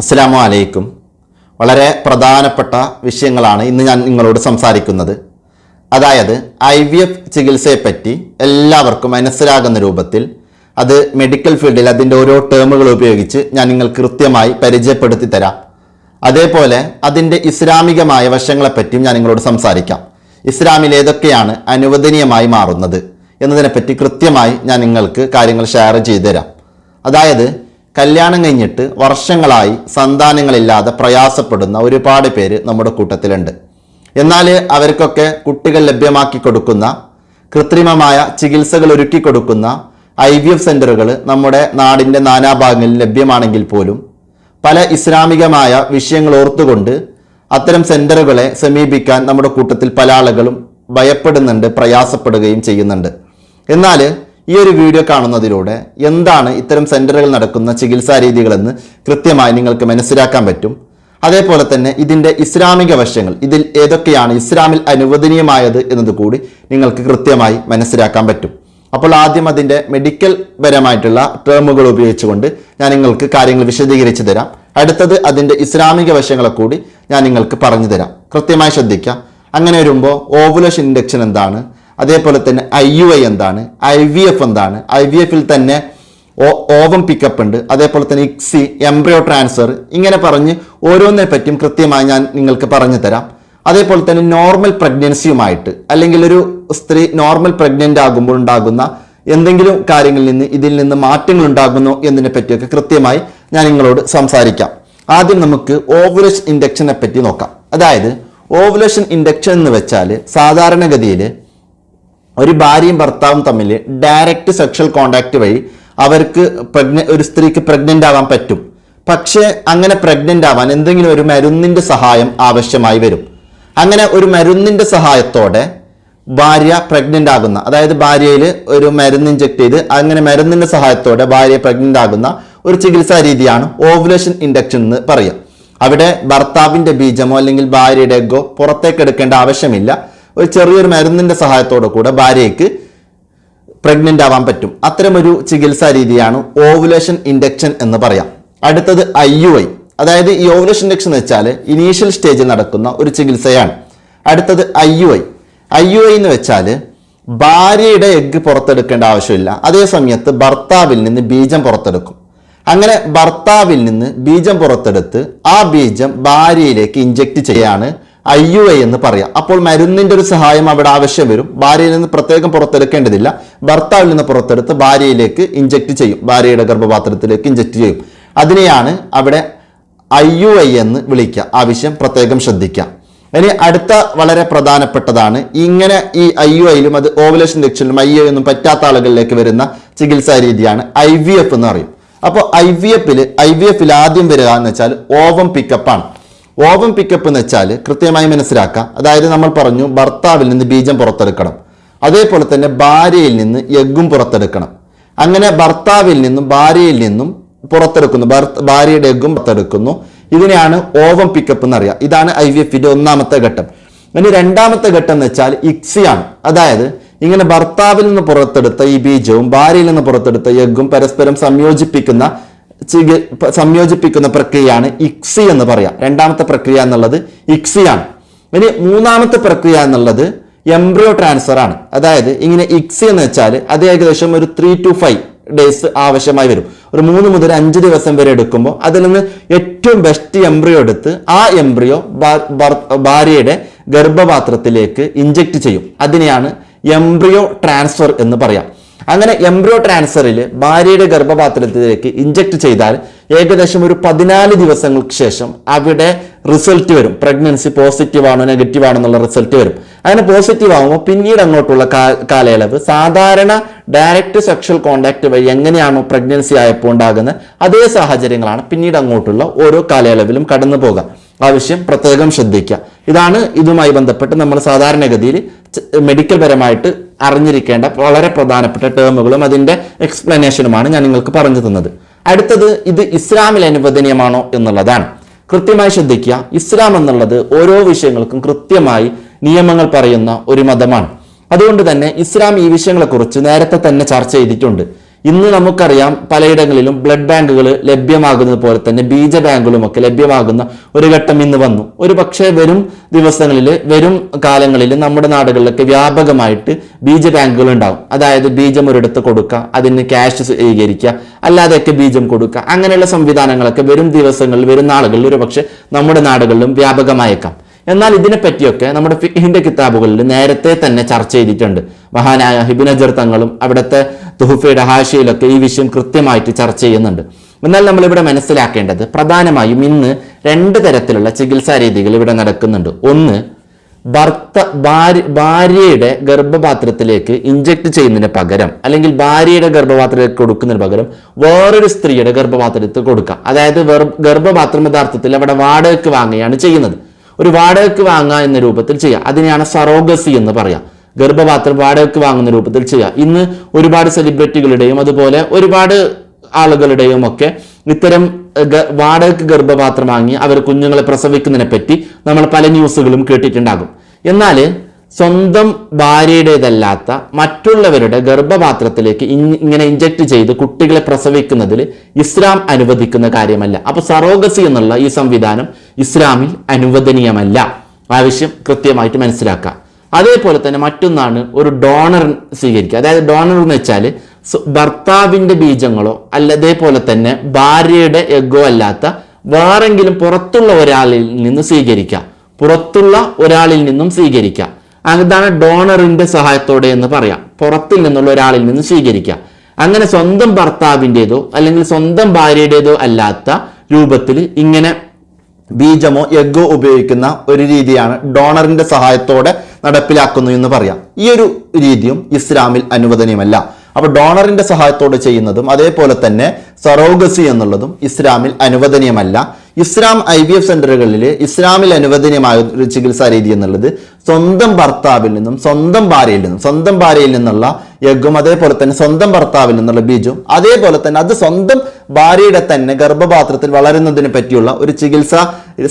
അസ്സലാമു അലൈക്കും. വളരെ പ്രധാനപ്പെട്ട വിഷയങ്ങളാണ് ഇന്ന് ഞാൻ നിങ്ങളോട് സംസാരിക്കുന്നത്. അതായത് IVF ചികിത്സയെപ്പറ്റി എല്ലാവർക്കും മനസ്സിലാകുന്ന രൂപത്തിൽ അത് മെഡിക്കൽ ഫീൽഡിൽ അതിൻ്റെ ഓരോ ടേമുകൾ ഉപയോഗിച്ച് ഞാൻ നിങ്ങൾക്ക് കൃത്യമായി പരിചയപ്പെടുത്തി തരാം. അതേപോലെ അതിൻ്റെ ഇസ്ലാമികമായ വശങ്ങളെപ്പറ്റിയും ഞാൻ നിങ്ങളോട് സംസാരിക്കാം. ഇസ്ലാമിൽ ഏതൊക്കെയാണ് അനുവദനീയമായി മാറുന്നത് എന്നതിനെപ്പറ്റി കൃത്യമായി ഞാൻ നിങ്ങൾക്ക് കാര്യങ്ങൾ ഷെയർ ചെയ്തു തരാം. അതായത് കല്യാണം കഴിഞ്ഞിട്ട് വർഷങ്ങളായി സന്താനങ്ങളില്ലാതെ പ്രയാസപ്പെടുന്ന ഒരുപാട് പേര് നമ്മുടെ കൂട്ടത്തിലുണ്ട്. എന്നാൽ അവർക്കൊക്കെ കുട്ടികൾ ലഭ്യമാക്കി കൊടുക്കുന്ന, കൃത്രിമമായ ചികിത്സകൾ ഒരുക്കി കൊടുക്കുന്ന IVF സെൻ്ററുകൾ നമ്മുടെ നാടിൻ്റെ നാനാഭാഗങ്ങളിൽ ലഭ്യമാണെങ്കിൽ പോലും പല ഇസ്ലാമികമായ വിഷയങ്ങൾ ഓർത്തുകൊണ്ട് അത്തരം സെൻ്ററുകളെ സമീപിക്കാൻ നമ്മുടെ കൂട്ടത്തിൽ പല ആളുകളും ഭയപ്പെടുന്നുണ്ട്, പ്രയാസപ്പെടുകയും ചെയ്യുന്നുണ്ട്. എന്നാൽ ഈ ഒരു വീഡിയോ കാണുന്നതിലൂടെ എന്താണ് ഇത്തരം സെൻ്ററുകൾ നടക്കുന്ന ചികിത്സാ രീതികളെന്ന് കൃത്യമായി നിങ്ങൾക്ക് മനസ്സിലാക്കാൻ പറ്റും. അതേപോലെ തന്നെ ഇതിൻ്റെ ഇസ്ലാമിക വശങ്ങൾ, ഇതിൽ ഏതൊക്കെയാണ് ഇസ്ലാമിൽ അനുവദനീയമായത് എന്നത് കൂടി നിങ്ങൾക്ക് കൃത്യമായി മനസ്സിലാക്കാൻ പറ്റും. അപ്പോൾ ആദ്യം അതിൻ്റെ മെഡിക്കൽ പരമായിട്ടുള്ള ടേമുകൾ ഉപയോഗിച്ചുകൊണ്ട് ഞാൻ നിങ്ങൾക്ക് കാര്യങ്ങൾ വിശദീകരിച്ചു തരാം. അടുത്തത് അതിൻ്റെ ഇസ്ലാമിക വശങ്ങളെ കൂടി ഞാൻ നിങ്ങൾക്ക് പറഞ്ഞു തരാം. കൃത്യമായി ശ്രദ്ധിക്കാം. അങ്ങനെ വരുമ്പോൾ ഓവുലേഷൻ ഇൻഡക്ഷൻ എന്താണ്, അതേപോലെ തന്നെ IUI എന്താണ്, IVF എന്താണ്, IVF-ൽ തന്നെ ഓവം പിക്കപ്പ് ഉണ്ട്, അതേപോലെ തന്നെ ICSI, എംബ്രിയോ ട്രാൻസ്ഫർ, ഇങ്ങനെ പറഞ്ഞ് ഓരോന്നിനെ പറ്റിയും കൃത്യമായി ഞാൻ നിങ്ങൾക്ക് പറഞ്ഞു തരാം. അതേപോലെ തന്നെ നോർമൽ പ്രഗ്നൻസിയുമായിട്ട്, അല്ലെങ്കിൽ ഒരു സ്ത്രീ നോർമൽ പ്രഗ്നൻ്റ് ആകുമ്പോൾ ഉണ്ടാകുന്ന എന്തെങ്കിലും കാര്യങ്ങളിൽ നിന്ന് ഇതിൽ നിന്ന് മാറ്റങ്ങൾ ഉണ്ടാകുന്നു എന്നതിനെ പറ്റിയൊക്കെ കൃത്യമായി ഞാൻ നിങ്ങളോട് സംസാരിക്കാം. ആദ്യം നമുക്ക് ഓവുലേഷൻ ഇൻഡക്ഷനെ പറ്റി നോക്കാം. അതായത് ഓവുലേഷൻ ഇൻഡക്ഷൻ എന്ന് വെച്ചാൽ സാധാരണഗതിയിൽ ഒരു ഭാര്യയും ഭർത്താവും തമ്മിൽ ഡയറക്റ്റ് സെക്ഷൽ കോണ്ടാക്ട് വഴി അവർക്ക് ഒരു സ്ത്രീക്ക് പ്രഗ്നൻ്റ് ആവാൻ പറ്റും. പക്ഷേ അങ്ങനെ പ്രഗ്നൻ്റ് ആവാൻ എന്തെങ്കിലും ഒരു മരുന്നിൻ്റെ സഹായം ആവശ്യമായി വരും. അങ്ങനെ ഒരു മരുന്നിൻ്റെ സഹായത്തോടെ ഭാര്യ പ്രഗ്നൻ്റ് ആകുന്ന, അതായത് ഭാര്യയിൽ ഒരു മരുന്ന് ഇഞ്ചെക്ട് ചെയ്ത് അങ്ങനെ മരുന്നിൻ്റെ സഹായത്തോടെ ഭാര്യ പ്രഗ്നൻ്റ് ആകുന്ന ഒരു ചികിത്സാ രീതിയാണ് ഓവുലേഷൻ ഇൻഡക്ഷൻ എന്ന് പറയുക. അവിടെ ഭർത്താവിൻ്റെ ബീജമോ അല്ലെങ്കിൽ ഭാര്യയുടെ എഗ്ഗോ പുറത്തേക്ക് എടുക്കേണ്ട ആവശ്യമില്ല. ഒരു ചെറിയൊരു മരുന്നിൻ്റെ സഹായത്തോടെ കൂടെ ഭാര്യയ്ക്ക് പ്രഗ്നൻ്റ് ആവാൻ പറ്റും. അത്തരമൊരു ചികിത്സാ രീതിയാണ് ഓവുലേഷൻ ഇൻഡക്ഷൻ എന്ന് പറയാം. അടുത്തത് IUI. അതായത് ഈ ഓവുലേഷൻ ഇൻഡക്ഷൻ എന്ന് വെച്ചാൽ ഇനീഷ്യൽ സ്റ്റേജിൽ നടക്കുന്ന ഒരു ചികിത്സയാണ്. അടുത്തത് IUI എന്ന് വെച്ചാൽ ഭാര്യയുടെ എഗ്ഗ് പുറത്തെടുക്കേണ്ട ആവശ്യമില്ല, അതേ സമയത്ത് ഭർത്താവിൽ നിന്ന് ബീജം പുറത്തെടുക്കും. അങ്ങനെ ഭർത്താവിൽ നിന്ന് ബീജം പുറത്തെടുത്ത് ആ ബീജം ഭാര്യയിലേക്ക് ഇഞ്ചെക്ട് ചെയ്യാണ് IUI എന്ന് പറയാം. അപ്പോൾ മരുന്നിൻ്റെ ഒരു സഹായം അവിടെ ആവശ്യം വരും. ഭാര്യയിൽ നിന്ന് പ്രത്യേകം പുറത്തെടുക്കേണ്ടതില്ല, ഭർത്താവിൽ നിന്ന് പുറത്തെടുത്ത് ഭാര്യയിലേക്ക് ഇഞ്ചെക്ട് ചെയ്യും, ഭാര്യയുടെ ഗർഭപാത്രത്തിലേക്ക് ഇഞ്ചെക്ട് ചെയ്യും. അതിനെയാണ് അവിടെ IUI എന്ന് വിളിക്കുക. ആവശ്യം പ്രത്യേകം ശ്രദ്ധിക്കാം. ഇനി അടുത്ത വളരെ പ്രധാനപ്പെട്ടതാണ്, ഇങ്ങനെ ഈ IUI-ലും അത് ഓവുലേഷൻ ഇൻഡക്ഷനിലും IUI ഒന്നും പറ്റാത്ത ആളുകളിലേക്ക് വരുന്ന ചികിത്സാ രീതിയാണ് IVF എന്ന് പറയും. അപ്പോൾ IVF-ൽ ആദ്യം വരിക എന്ന് വെച്ചാൽ ഓവം പിക്കപ്പാണ്. ഓവം പിക്കപ്പ് എന്ന് വെച്ചാൽ കൃത്യമായി മനസ്സിലാക്കാം. അതായത് നമ്മൾ പറഞ്ഞു ഭർത്താവിൽ നിന്ന് ബീജം പുറത്തെടുക്കണം, അതേപോലെ തന്നെ ഭാര്യയിൽ നിന്ന് എഗ്ഗും പുറത്തെടുക്കണം. അങ്ങനെ ഭർത്താവിൽ നിന്നും ഭാര്യയിൽ നിന്നും പുറത്തെടുക്കുന്നു, ഭാര്യയുടെ എഗ്ഗും പുറത്തെടുക്കുന്നു. ഇതിനെയാണ് ഓവം പിക്കപ്പ് എന്നറിയാം. ഇതാണ് IVF-ന്റെ ഒന്നാമത്തെ ഘട്ടം. ഇനി രണ്ടാമത്തെ ഘട്ടം എന്ന് വെച്ചാൽ ICSI ആണ്. അതായത് ഇങ്ങനെ ഭർത്താവിൽ നിന്ന് പുറത്തെടുത്ത ഈ ബീജവും ഭാര്യയിൽ നിന്ന് പുറത്തെടുത്ത എഗ്ഗും പരസ്പരം സംയോജിപ്പിക്കുന്ന പ്രക്രിയയാണ് ICSI എന്ന് പറയാം. രണ്ടാമത്തെ പ്രക്രിയ എന്നുള്ളത് ICSI ആണ്. ഇനി മൂന്നാമത്തെ പ്രക്രിയ എന്നുള്ളത് എംബ്രിയോ ട്രാൻസ്ഫർ ആണ്. അതായത് ഇങ്ങനെ ICSI എന്ന് വെച്ചാൽ അത് ഏകദേശം ഒരു 3 to 5 ഡേയ്സ് ആവശ്യമായി വരും. ഒരു 3 മുതൽ 5 ദിവസം വരെ എടുക്കുമ്പോൾ അതിൽ നിന്ന് ഏറ്റവും ബെസ്റ്റ് എംബ്രിയോ എടുത്ത് ആ എംബ്രിയോ ഭാര്യയുടെ ഗർഭപാത്രത്തിലേക്ക് ഇഞ്ചെക്ട് ചെയ്യും. അതിനെയാണ് എംബ്രിയോ ട്രാൻസ്ഫർ എന്ന് പറയാം. അങ്ങനെ എംബ്രിയോ ട്രാൻസ്ഫറിൽ ഭാര്യയുടെ ഗർഭപാത്രത്തിലേക്ക് ഇഞ്ചെക്ട് ചെയ്താൽ ഏകദേശം ഒരു 14 ദിവസങ്ങൾക്ക് ശേഷം അവിടെ റിസൾട്ട് വരും. പ്രഗ്നൻസി പോസിറ്റീവ് ആണോ നെഗറ്റീവ് ആണോ എന്നുള്ള റിസൾട്ട് വരും. അങ്ങനെ പോസിറ്റീവ് ആകുമ്പോൾ പിന്നീട് അങ്ങോട്ടുള്ള കാലയളവ് സാധാരണ ഡയറക്റ്റ് സെക്ഷൽ കോണ്ടാക്ട് വഴി എങ്ങനെയാണോ പ്രഗ്നൻസി ആയപ്പോൾ ഉണ്ടാകുന്ന അതേ സാഹചര്യങ്ങളാണ് പിന്നീട് അങ്ങോട്ടുള്ള ഓരോ കാലയളവിലും കടന്നു പോകുക. ആവശ്യം പ്രത്യേകം ശ്രദ്ധിക്കുക. ഇതാണ് ഇതുമായി ബന്ധപ്പെട്ട് നമ്മൾ സാധാരണഗതിയിൽ മെഡിക്കൽ പരമായിട്ട് അറിഞ്ഞിരിക്കേണ്ട വളരെ പ്രധാനപ്പെട്ട ടേമുകളും അതിൻ്റെ എക്സ്പ്ലനേഷനുമാണ് ഞാൻ നിങ്ങൾക്ക് പറഞ്ഞു തന്നത്. അടുത്തത് ഇത് ഇസ്ലാമിൽ അനുവദനീയമാണോ എന്നുള്ളതാണ്. കൃത്യമായി ശ്രദ്ധിക്കുക. ഇസ്ലാം എന്നുള്ളത് ഓരോ വിഷയങ്ങൾക്കും കൃത്യമായി നിയമങ്ങൾ പറയുന്ന ഒരു മതമാണ്. അതുകൊണ്ട് തന്നെ ഇസ്ലാം ഈ വിഷയങ്ങളെക്കുറിച്ച് നേരത്തെ തന്നെ ചർച്ച ചെയ്തിട്ടുണ്ട്. ഇന്ന് നമുക്കറിയാം പലയിടങ്ങളിലും ബ്ലഡ് ബാങ്കുകൾ ലഭ്യമാകുന്നത് പോലെ തന്നെ ബീജ ബാങ്കുകളും ഒക്കെ ലഭ്യമാകുന്ന ഒരു ഘട്ടം ഇന്ന് വന്നു. ഒരു പക്ഷേ വരും ദിവസങ്ങളിൽ വരും കാലങ്ങളിൽ നമ്മുടെ നാടുകളിലൊക്കെ വ്യാപകമായിട്ട് ബീജ ബാങ്കുകൾ ഉണ്ടാവും. അതായത് ബീജം ഒരിടത്ത് കൊടുക്കുക, അതിന് ക്യാഷ് സ്വീകരിക്കുക, അല്ലാതെയൊക്കെ ബീജം കൊടുക്കുക, അങ്ങനെയുള്ള സംവിധാനങ്ങളൊക്കെ വരും ദിവസങ്ങളിൽ വരും നാളുകളിൽ ഒരു പക്ഷേ നമ്മുടെ നാടുകളിലും വ്യാപകമായേക്കാം. എന്നാൽ ഇതിനെപ്പറ്റിയൊക്കെ നമ്മുടെ ഫിഖ്ഹിന്റെ കിതാബുകളിൽ നേരത്തെ തന്നെ ചർച്ച ചെയ്തിട്ടുണ്ട്. മഹാനായ ഇബ്നു ഹജർ തങ്ങളും അവിടുത്തെ തുഹഫയുടെ ഹാഷിയിലൊക്കെ ഈ വിഷയം കൃത്യമായിട്ട് ചർച്ച ചെയ്യുന്നുണ്ട്. എന്നാൽ നമ്മളിവിടെ മനസ്സിലാക്കേണ്ടത് പ്രധാനമായും ഇന്ന് 2 തരത്തിലുള്ള ചികിത്സാ രീതികൾ ഇവിടെ നടക്കുന്നുണ്ട്. ഒന്ന്, ഭാര്യയുടെ ഗർഭപാത്രത്തിലേക്ക് ഇഞ്ചക്ട് ചെയ്യുന്നതിന് പകരം അല്ലെങ്കിൽ ഭാര്യയുടെ ഗർഭപാത്രത്തിലേക്ക് കൊടുക്കുന്നതിന് പകരം വേറൊരു സ്ത്രീയുടെ ഗർഭപാത്രത്തിൽ കൊടുക്കുക. അതായത് ഗർഭപാത്രം യഥാർത്ഥത്തിൽ അവിടെ വാടകയ്ക്ക് വാങ്ങുകയാണ് ചെയ്യുന്നത്. ഒരു വാടകയ്ക്ക് വാങ്ങുക എന്ന രൂപത്തിൽ ചെയ്യുക. അതിനെയാണ് സറോഗസി എന്ന് പറയാം. ഗർഭപാത്രം വാടകയ്ക്ക് വാങ്ങുന്ന രൂപത്തിൽ ചെയ്യുക. ഇന്ന് ഒരുപാട് സെലിബ്രിറ്റികളുടെയും അതുപോലെ ഒരുപാട് ആളുകളുടെയും ഒക്കെ ഇത്തരം വാടകയ്ക്ക് ഗർഭപാത്രം വാങ്ങി അവർ കുഞ്ഞുങ്ങളെ പ്രസവിക്കുന്നതിനെ പറ്റി നമ്മൾ പല ന്യൂസുകളും കേട്ടിട്ടുണ്ടാകും. എന്നാൽ സ്വന്തം ഭാര്യയുടേതല്ലാത്ത മറ്റുള്ളവരുടെ ഗർഭപാത്രത്തിലേക്ക് ഇങ്ങനെ ഇഞ്ചക്ട് ചെയ്ത് കുട്ടികളെ പ്രസവിക്കുന്നതിൽ ഇസ്ലാം അനുവദിക്കുന്ന കാര്യമല്ല. അപ്പൊ സറോഗസി എന്നുള്ള ഈ സംവിധാനം ഇസ്ലാമിൽ അനുവദനീയമല്ല. ആവശ്യം കൃത്യമായിട്ട് മനസ്സിലാക്കാം. അതേപോലെ തന്നെ മറ്റൊന്നാണ് ഒരു ഡോണർ സ്വീകരിക്കുക. അതായത് ഡോണർ എന്ന് വെച്ചാൽ ഭർത്താവിന്റെ ബീജങ്ങളോ അതേപോലെ തന്നെ ഭാര്യയുടെ എഗ്ഗോ അല്ലാത്ത വേറെങ്കിലും പുറത്തുള്ള ഒരാളിൽ നിന്ന് സ്വീകരിക്കാം. പുറത്തുള്ള ഒരാളിൽ നിന്നും സ്വീകരിക്കാം. അതാണ് ഡോണറിന്റെ സഹായത്തോടെ എന്ന് പറയാം. പുറത്തിൽ നിന്നുള്ള ഒരാളിൽ നിന്ന് സ്വീകരിക്കാം. അങ്ങനെ സ്വന്തം ഭർത്താവിൻ്റെതോ അല്ലെങ്കിൽ സ്വന്തം ഭാര്യയുടേതോ അല്ലാത്ത രൂപത്തിൽ ഇങ്ങനെ ബീജമോ എഗ്ഗോ ഉപയോഗിക്കുന്ന ഒരു രീതിയാണ് ഡോണറിന്റെ സഹായത്തോടെ നടപ്പിലാക്കുന്നു എന്ന് പറയാം. ഈ ഒരു രീതിയും ഇസ്ലാമിൽ അനുവദനീയമല്ല. അപ്പൊ ഡോണറിന്റെ സഹായത്തോടെ ചെയ്യുന്നതും അതേപോലെ തന്നെ സറോഗസി എന്നുള്ളതും ഇസ്ലാമിൽ അനുവദനീയമല്ല. ഇസ്ലാം IVF സെന്ററുകളിൽ ഇസ്ലാമിൽ അനുവദനീയമായ ഒരു ചികിത്സാ രീതി എന്നുള്ളത് സ്വന്തം ഭർത്താവിൽ നിന്നും സ്വന്തം ഭാര്യയിൽ നിന്നുള്ള എഗ്ഗും അതേപോലെ തന്നെ സ്വന്തം ഭർത്താവിൽ നിന്നുള്ള ബീജവും അതേപോലെ തന്നെ അത് സ്വന്തം ഭാര്യയുടെ തന്നെ ഗർഭപാത്രത്തിൽ വളരുന്നതിനെ പറ്റിയുള്ള ഒരു ചികിത്സാ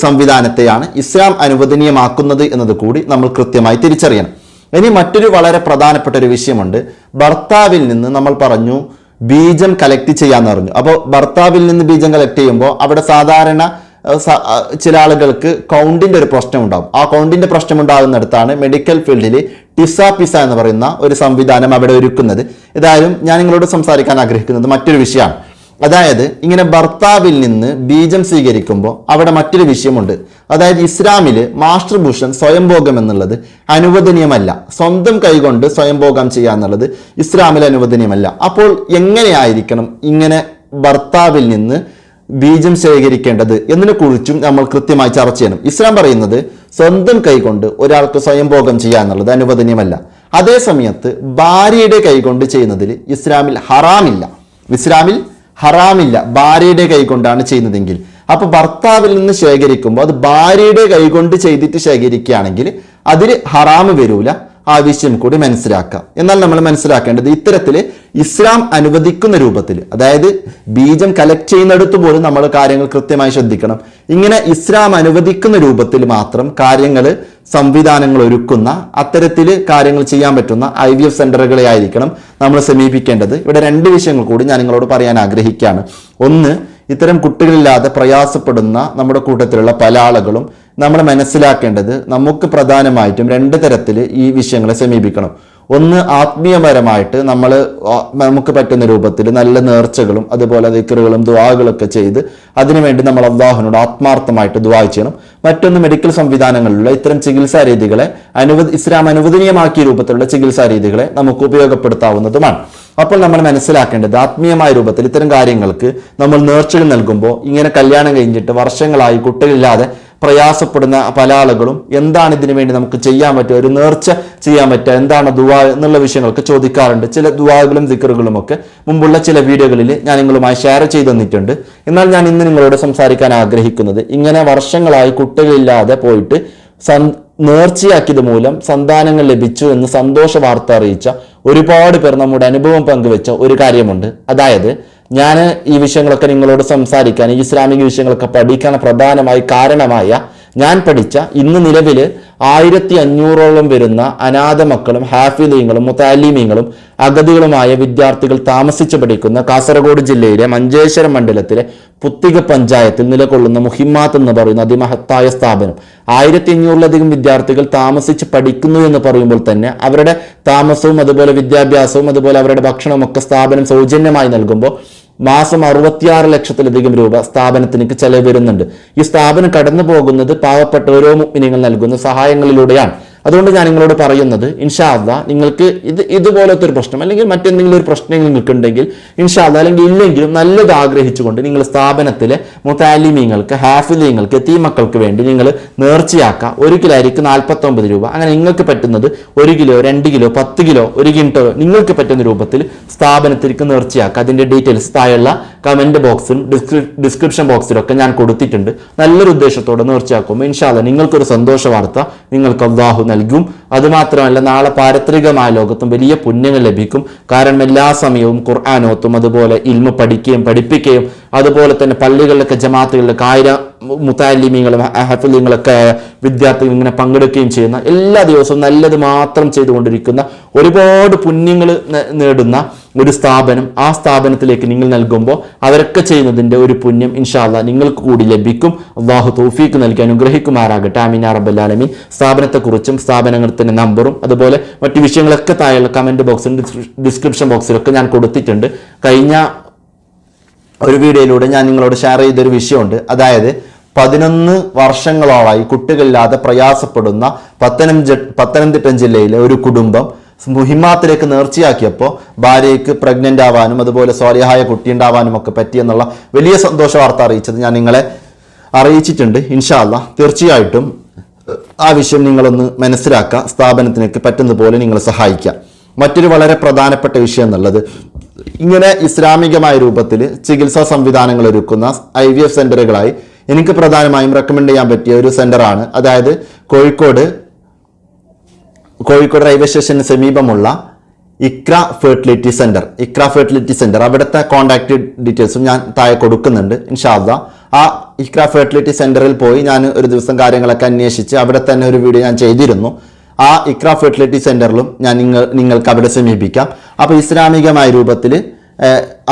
സംവിധാനത്തെയാണ് ഇസ്ലാം അനുവദനീയമാക്കുന്നത് എന്നത് കൂടി നമ്മൾ കൃത്യമായി തിരിച്ചറിയണം. ഇനി മറ്റൊരു വളരെ പ്രധാനപ്പെട്ട ഒരു വിഷയമുണ്ട്. ഭർത്താവിൽ നിന്ന് നമ്മൾ പറഞ്ഞു ബീജം കളക്ട് ചെയ്യാന്ന് പറഞ്ഞു. അപ്പോൾ ഭർത്താവിൽ നിന്ന് ബീജം കളക്ട് ചെയ്യുമ്പോൾ അവിടെ സാധാരണ ചില ആളുകൾക്ക് കൗണ്ടിന്റെ ഒരു പ്രശ്നം ഉണ്ടാകും. ആ കൗണ്ടിന്റെ പ്രശ്നം ഉണ്ടാകുന്നിടത്താണ് മെഡിക്കൽ ഫീൽഡിൽ പിസ എന്ന് പറയുന്ന ഒരു സംവിധാനം അവിടെ ഒരുക്കുന്നത്. ഏതായാലും ഞാൻ നിങ്ങളോട് സംസാരിക്കാൻ ആഗ്രഹിക്കുന്നത് മറ്റൊരു വിഷയമാണ്. അതായത് ഇങ്ങനെ ഭർത്താവിൽ നിന്ന് ബീജം സ്വീകരിക്കുമ്പോൾ അവിടെ മറ്റൊരു വിഷയമുണ്ട്. അതായത് ഇസ്ലാമില് മാസ്റ്റർബൂഷൻ സ്വയംഭോഗം എന്നുള്ളത് അനുവദനീയമല്ല. സ്വന്തം കൈകൊണ്ട് സ്വയംഭോഗം ചെയ്യുക എന്നുള്ളത് ഇസ്ലാമിൽ അനുവദനീയമല്ല. അപ്പോൾ എങ്ങനെയായിരിക്കണം ഇങ്ങനെ ഭർത്താവിൽ നിന്ന് ബീജം ശേഖരിക്കേണ്ടത് എന്നതിനെ കുറിച്ചും നമ്മൾ കൃത്യമായി ചർച്ച ചെയ്യണം. ഇസ്ലാം പറയുന്നത് സ്വന്തം കൈകൊണ്ട് ഒരാൾക്ക് സ്വയംഭോഗം ചെയ്യുക എന്നുള്ളത് അനുവദനീയമല്ല. അതേ സമയത്ത് ഭാര്യയുടെ കൈകൊണ്ട് ചെയ്യുന്നതിൽ ഇസ്ലാമിൽ ഹറാമില്ല. ഭാര്യയുടെ കൈകൊണ്ടാണ് ചെയ്യുന്നതെങ്കിൽ അപ്പൊ ഭർത്താവിൽ നിന്ന് ശേഖരിക്കുമ്പോൾ അത് ഭാര്യയുടെ കൈകൊണ്ട് ചെയ്തിട്ട് ശേഖരിക്കുകയാണെങ്കിൽ അതിൽ ഹറാമ് വരൂല. ആ വിഷയം കൂടി മനസ്സിലാക്കാം. എന്നാൽ നമ്മൾ മനസ്സിലാക്കേണ്ടത് ഇത്തരത്തിൽ ഇസ്ലാം അനുവദിക്കുന്ന രൂപത്തിൽ, അതായത് ബീജം കളക്ട് ചെയ്യുന്നിടത്ത് പോലും നമ്മൾ കാര്യങ്ങൾ കൃത്യമായി ശ്രദ്ധിക്കണം. ഇങ്ങനെ ഇസ്ലാം അനുവദിക്കുന്ന രൂപത്തിൽ മാത്രം സംവിധാനങ്ങൾ ഒരുക്കുന്ന അത്തരത്തിൽ കാര്യങ്ങൾ ചെയ്യാൻ പറ്റുന്ന IVF സെന്ററുകളെ ആയിരിക്കണം നമ്മൾ സമീപിക്കേണ്ടത്. ഇവിടെ 2 വിഷയങ്ങൾ കൂടി ഞാൻ നിങ്ങളോട് പറയാൻ ആഗ്രഹിക്കുകയാണ്. ഒന്ന്, ഇത്തരം കുട്ടികളില്ലാതെ പ്രയാസപ്പെടുന്ന നമ്മുടെ കൂട്ടത്തിലുള്ള പല ആളുകളും നമ്മൾ മനസ്സിലാക്കേണ്ടത് നമുക്ക് പ്രധാനമായിട്ടും 2 തരത്തിൽ ഈ വിഷയങ്ങളെ സമീപിക്കണം. ഒന്ന്, ആത്മീയപരമായിട്ട് നമുക്ക് പറ്റുന്ന രൂപത്തിൽ നല്ല നേർച്ചകളും അതുപോലെ ദിക്റുകളും ദുആകളൊക്കെ ചെയ്ത് അതിനുവേണ്ടി നമ്മൾ അല്ലാഹുവിനോട് ആത്മാർത്ഥമായിട്ട് ദുആ ചെയ്യണം. മറ്റൊന്ന്, മെഡിക്കൽ സംവിധാനങ്ങളിലുള്ള ഇത്തരം ചികിത്സാ രീതികളെ ഇസ്ലാം അനുവദനീയമാക്കിയ രൂപത്തിലുള്ള ചികിത്സാ രീതികളെ നമുക്ക് ഉപയോഗപ്പെടുത്താവുന്നതുമാണ്. അപ്പോൾ നമ്മൾ മനസ്സിലാക്കേണ്ടത് ആത്മീയമായ രൂപത്തിൽ ഇത്തരം കാര്യങ്ങൾക്ക് നമ്മൾ നേർച്ചകൾ നൽകുമ്പോൾ ഇങ്ങനെ കല്യാണം കഴിഞ്ഞിട്ട് വർഷങ്ങളായി കുട്ടികളില്ലാതെ പ്രയാസപ്പെടുന്ന പല ആളുകളും എന്താണ് ഇതിനു വേണ്ടി നമുക്ക് ചെയ്യാൻ പറ്റുക, ഒരു നേർച്ച ചെയ്യാൻ പറ്റുക, എന്താണ് ദുആ എന്നുള്ള വിഷയങ്ങളൊക്കെ ചോദിക്കാറുണ്ട്. ചില ദുആകളും ദിക്റുകളും ഒക്കെ മുമ്പുള്ള ചില വീഡിയോകളിൽ ഞാൻ നിങ്ങളുമായി ഷെയർ ചെയ്തു തന്നിട്ടുണ്ട്. എന്നാൽ ഞാൻ ഇന്ന് നിങ്ങളോട് സംസാരിക്കാൻ ആഗ്രഹിക്കുന്നത് ഇങ്ങനെ വർഷങ്ങളായി കുട്ടികളില്ലാതെ പോയിട്ട് നേർച്ചയാക്കിയത് മൂലം സന്താനങ്ങൾ ലഭിച്ചു എന്ന് സന്തോഷ വാർത്ത അറിയിച്ച ഒരുപാട് പേർ നമ്മുടെ അനുഭവം പങ്കുവെച്ച ഒരു കാര്യമുണ്ട്. അതായത് ഞാൻ ഈ വിഷയങ്ങളൊക്കെ നിങ്ങളോട് സംസാരിക്കാൻ, ഈ ഇസ്ലാമിക വിഷയങ്ങളൊക്കെ പഠിക്കാൻ പ്രധാനമായി കാരണമായ ഞാൻ പഠിച്ച ഇന്ന് നിലവിൽ 1500ഓളം വരുന്ന അനാഥ മക്കളും ഹാഫിളീങ്ങളും മുതഅല്ലിമീങ്ങളും അഗതികളുമായ വിദ്യാർത്ഥികൾ താമസിച്ചു പഠിക്കുന്ന കാസർഗോഡ് ജില്ലയിലെ മഞ്ചേശ്വരം മണ്ഡലത്തിലെ പുത്തിക പഞ്ചായത്തിൽ നിലകൊള്ളുന്ന മുഹിമ്മാത്ത് എന്ന് പറയുന്ന അതിമഹത്തായ സ്ഥാപനം 1500ലധികം വിദ്യാർത്ഥികൾ താമസിച്ച് പഠിക്കുന്നു എന്ന് പറയുമ്പോൾ തന്നെ അവരുടെ താമസവും അതുപോലെ വിദ്യാഭ്യാസവും അതുപോലെ അവരുടെ ഭക്ഷണവും ഒക്കെ സ്ഥാപനം സൗജന്യമായി നൽകുമ്പോൾ മാസം 66 ലക്ഷത്തിലധികം രൂപ സ്ഥാപനത്തിലേക്ക് ചെലവ് വരുന്നുണ്ട്. ഈ സ്ഥാപനം കടന്നു പോകുന്നത് പാവപ്പെട്ട ഓരോ മുഅ്മിനീങ്ങൾ നൽകുന്ന സഹായങ്ങളിലൂടെയാണ്. അതുകൊണ്ട് ഞാൻ നിങ്ങളോട് പറയുന്നത്, ഇൻഷാ അല്ലാ നിങ്ങൾക്ക് ഇതുപോലത്തെ ഒരു പ്രശ്നം അല്ലെങ്കിൽ മറ്റെന്തെങ്കിലും ഒരു പ്രശ്നം നിങ്ങൾക്ക് ഉണ്ടെങ്കിൽ ഇൻഷാ അല്ലാ അല്ലെങ്കിൽ ഇല്ലെങ്കിലും നല്ലത് ആഗ്രഹിച്ചുകൊണ്ട് നിങ്ങൾ സ്ഥാപനത്തിലെ മുതഅല്ലിമീങ്ങൾക്ക് ഹാഫിളീങ്ങൾക്ക് യതീമക്കൾക്ക് വേണ്ടി നിങ്ങൾ നേർച്ചയാക്കുക. 1 കിലോ അരിക്ക് 49 രൂപ. അങ്ങനെ നിങ്ങൾക്ക് പറ്റുന്നത് 1 കിലോ 2 കിലോ 10 കിലോ 1 കിൻട്ടോ നിങ്ങൾക്ക് പറ്റുന്ന രൂപത്തിൽ സ്ഥാപനത്തിലേക്ക് നേർച്ചയാക്കുക. അതിന്റെ ഡീറ്റെയിൽസ് താഴെയുള്ള കമന്റ് ബോക്സിലും ഡിസ്ക്രിപ്ഷൻ ബോക്സിലൊക്കെ ഞാൻ കൊടുത്തിട്ടുണ്ട്. നല്ലൊരു ഉദ്ദേശത്തോടെ നേർച്ചയാക്കുമ്പോൾ ഇൻഷാ അല്ലാ നിങ്ങൾക്കൊരു സന്തോഷ വാർത്ത നിങ്ങൾക്ക് അല്ലാഹു നൽകും. അതുമാത്രമല്ല നാളെ പാരത്രികമായ ലോകത്തും വലിയ പുണ്യങ്ങൾ ലഭിക്കും. കാരണം എല്ലാ സമയവും ഖുർആനോത്തും അതുപോലെ ഇൽമു പഠിക്കുകയും പഠിപ്പിക്കുകയും അതുപോലെ തന്നെ പള്ളികളിലൊക്കെ ജമാഅത്തുകളിലൊക്കെ 1000 മുതഅല്ലിമീങ്ങളും ഹാഫിളീങ്ങളൊക്കെ വിദ്യാർത്ഥികൾ ഇങ്ങനെ പങ്കെടുക്കുകയും ചെയ്യുന്ന എല്ലാ ദിവസവും നല്ലത് മാത്രം ചെയ്തുകൊണ്ടിരിക്കുന്ന ഒരുപാട് പുണ്യങ്ങൾ നേടുന്ന ഒരു സ്ഥാപനം, ആ സ്ഥാപനത്തിലേക്ക് നിങ്ങൾ നൽകുമ്പോൾ അവരൊക്കെ ചെയ്യുന്നതിൻ്റെ ഒരു പുണ്യം ഇൻഷാ അല്ലാ നിങ്ങൾക്ക് കൂടി ലഭിക്കും. അല്ലാഹു തൗഫീഖ് നൽകി അനുഗ്രഹിക്കുമാറാകട്ടെ. ആമീൻ യാ റബ്ബൽ ആലമീൻ. സ്ഥാപനത്തെക്കുറിച്ചും സ്ഥാപനങ്ങളുടെ നമ്പറും അതുപോലെ മറ്റു വിഷയങ്ങളൊക്കെ താഴെയുള്ള കമന്റ് ബോക്സിലും ഡിസ്ക്രിപ്ഷൻ ബോക്സിലൊക്കെ ഞാൻ കൊടുത്തിട്ടുണ്ട്. കഴിഞ്ഞ ഒരു വീഡിയോയിലൂടെ ഞാൻ നിങ്ങളോട് ഷെയർ ചെയ്തൊരു വിഷയമുണ്ട്. അതായത് 11 വർഷങ്ങളോളായി കുട്ടികളില്ലാതെ പ്രയാസപ്പെടുന്ന പത്തനംതിട്ട ജില്ലയിലെ ഒരു കുടുംബം മുഹിമ്മാത്തിലേക്ക് നേർച്ചയാക്കിയപ്പോൾ ഭാര്യയ്ക്ക് പ്രഗ്നന്റ് ആവാനും അതുപോലെ സ്വാലിഹായ കുട്ടി ഉണ്ടാവാനും ഒക്കെ പറ്റിയെന്നുള്ള വലിയ സന്തോഷ വാർത്ത അറിയിച്ചത് ഞാൻ നിങ്ങളെ അറിയിച്ചിട്ടുണ്ട്. ഇൻഷാ അല്ലാ തീർച്ചയായിട്ടും ആ വിഷയം നിങ്ങളൊന്ന് മനസ്സിലാക്കുക. സ്ഥാപനത്തിലേക്ക് പറ്റുന്ന പോലെ നിങ്ങൾ സഹായിക്കുക. മറ്റൊരു വളരെ പ്രധാനപ്പെട്ട വിഷയം എന്നുള്ളത്, ഇങ്ങനെ ഇസ്ലാമികമായ രൂപത്തിൽ ചികിത്സാ സംവിധാനങ്ങൾ ഒരുക്കുന്ന IVF സെന്ററുകളായി എനിക്ക് പ്രധാനമായും റെക്കമെൻഡ് ചെയ്യാൻ പറ്റിയ ഒരു സെന്ററാണ്. അതായത് കോഴിക്കോട് റെയിൽവേ സ്റ്റേഷന് സമീപമുള്ള ഇക്ര ഫെർട്ടിലിറ്റി സെന്റർ. അവിടുത്തെ കോൺടാക്ട് ഡീറ്റെയിൽസും ഞാൻ താഴെ കൊടുക്കുന്നുണ്ട്. ഇൻഷാ അല്ലാ ആ ഇക്ര ഫെർട്ടിലിറ്റി സെന്ററിൽ പോയി ഞാൻ ഒരു ദിവസം കാര്യങ്ങളൊക്കെ അന്വേഷിച്ച് അവിടെ തന്നെ ഒരു വീഡിയോ ഞാൻ ചെയ്തിരുന്നു. ആ ഇക്ര ഫെർട്ടിലിറ്റി സെന്ററിലും ഞാൻ നിങ്ങൾക്ക് അവിടെ സമീപിക്കാം. അപ്പോൾ ഇസ്ലാമികമായ രൂപത്തിൽ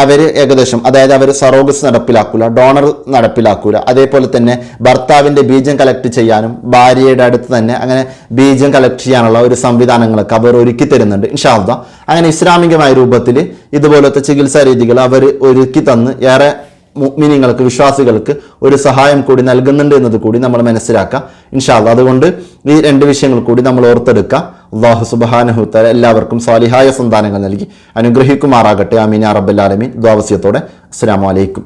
അവർ ഏകദേശം, അതായത് അവർ സറോഗസ് നടപ്പിലാക്കൂല, ഡോണർ നടപ്പിലാക്കൂല, അതേപോലെ തന്നെ ഭർത്താവിൻ്റെ ബീജം കളക്ട് ചെയ്യാനും ഭാര്യയുടെ അടുത്ത് തന്നെ അങ്ങനെ ബീജം കളക്ട് ചെയ്യാനുള്ള ഒരു സംവിധാനങ്ങളൊക്കെ അവർ ഒരുക്കി തരുന്നുണ്ട്. ഇൻഷാ അല്ലാ അങ്ങനെ ഇസ്ലാമികമായ രൂപത്തിൽ ഇതുപോലത്തെ ചികിത്സാ രീതികൾ അവർ ഒരുക്കി തന്ന് ഏറെ മുഅ്മിനീങ്ങൾക്ക് വിശ്വാസികൾക്ക് ഒരു സഹായം കൂടി നൽകുന്നുണ്ട് എന്നത് കൂടി നമ്മൾ മനസ്സിലാക്കുക. ഇൻഷാ അല്ലാ അതുകൊണ്ട് ഈ 2 വിഷയങ്ങൾ കൂടി നമ്മൾ ഓർത്തെടുക്കുക. അല്ലാഹു സുബ്ഹാനഹു വ തആല എല്ലാവർക്കും സാലിഹായ സന്താനങ്ങൾ നൽകി അനുഗ്രഹിക്കുമാറാകട്ടെ. ആമീൻ യാ റബ്ബൽ ആലമീൻ. ദുആ വസിയത്തോടെ അസ്സലാമു അലൈക്കും.